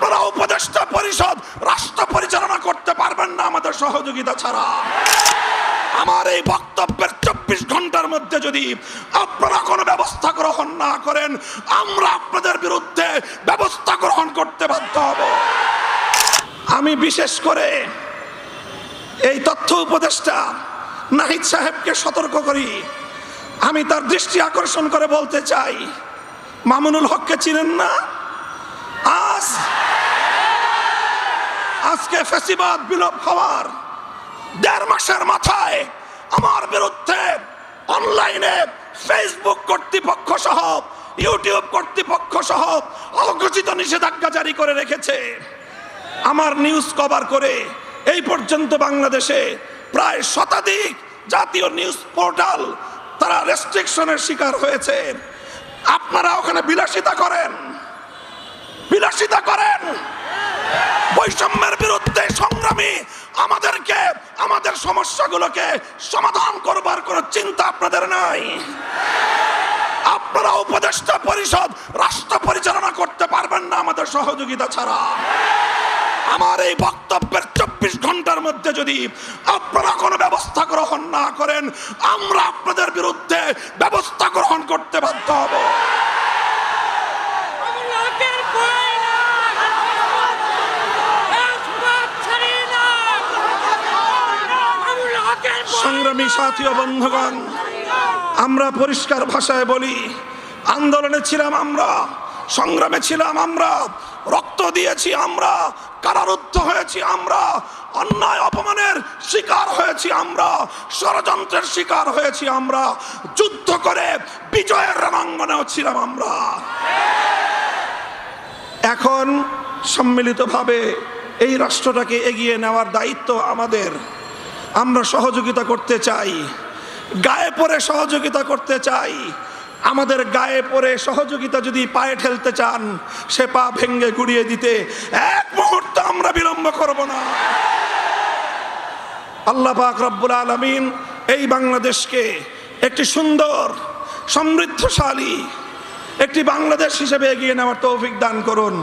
আপনারা উপদেষ্টা পরিষদ রাষ্ট্র পরিচালনা করতে পারবেন না আমাদের সহযোগিতা ছাড়া। আমার এই বক্তব্যের 24 ঘন্টার মধ্যে যদি আপনারা কোনো ব্যবস্থা গ্রহণ না করেন, আমরা আপনাদের বিরুদ্ধে ব্যবস্থা গ্রহণ করতে বাধ্য হব। আমি বিশেষ করে এই তথ্য উপদেষ্টা নাহিদ সাহেবকে সতর্ক করি। আমি তার দৃষ্টি আকর্ষণ করে বলতে চাই, মামুনুল হককে চিনেন না? আজকে ফ্যাসিবাদ বিলোপ হওয়ার 1.5 মাসের মাথায় আমার বিরুদ্ধে অনলাইনে ফেসবুক কর্তৃপক্ষ সহ ইউটিউব কর্তৃপক্ষ সহ অঘোষিত নিষেধাজ্ঞা জারি করে রেখেছে। আমার নিউজ কভার করে এই পর্যন্ত বাংলাদেশে প্রায় শতাধিক জাতীয় নিউজ পোর্টাল তারা রেস্ট্রিকশনের শিকার হয়েছে। আপনারা ওখানে বিলাসিতা করেন, বৈষম্যের বিরুদ্ধে সংগ্রামী আমাদেরকে আমাদের সমস্যাগুলোকে সমাধান করবার কোনো চিন্তা আপনাদের নাই। আপনারা উপদেষ্টা পরিষদ রাষ্ট্র পরিচালনা করতে পারবেন না আমাদের সহযোগিতা ছাড়া। আমার এই বক্তব্যের 24 ঘন্টার মধ্যে যদি আপনারা কোনো ব্যবস্থা গ্রহণ না করেন, আমরা আপনাদের বিরুদ্ধে ব্যবস্থা গ্রহণ করতে বাধ্য হব। সংগ্রামী সাথী ও বন্ধুগণ, আমরা পরিষ্কার ভাষায় বলি, আন্দোলনে ছিলাম আমরা, সংগ্রামে ছিলাম আমরা, রক্ত দিয়েছি আমরা, কারারুদ্ধ হয়েছি আমরা, অন্যায় অপমানের শিকার হয়েছি আমরা, ষড়যন্ত্রের শিকার হয়েছি আমরা, যুদ্ধ করে বিজয়ের রণাঙ্গনেও ছিলাম আমরা। এখন সম্মিলিতভাবে এই রাষ্ট্রটাকে এগিয়ে নেওয়ার দায়িত্ব আমাদের। আমরা সহযোগিতা করতে চাই, গায়ে পড়ে সহযোগিতা করতে চাই। আমাদের গায়ে পড়ে সহযোগিতা যদি পায়ে ঠেলতে চান, সে পা ভেঙ্গে গুড়িয়ে দিতে এক মুহূর্ত আমরা বিলম্ব করব না। আল্লাহ পাক রব্বুল আলামিন এই বাংলাদেশকে একটি সুন্দর সমৃদ্ধশালী একটি বাংলাদেশ হিসেবে এগিয়ে নেওয়ার তৌফিক দান করুন।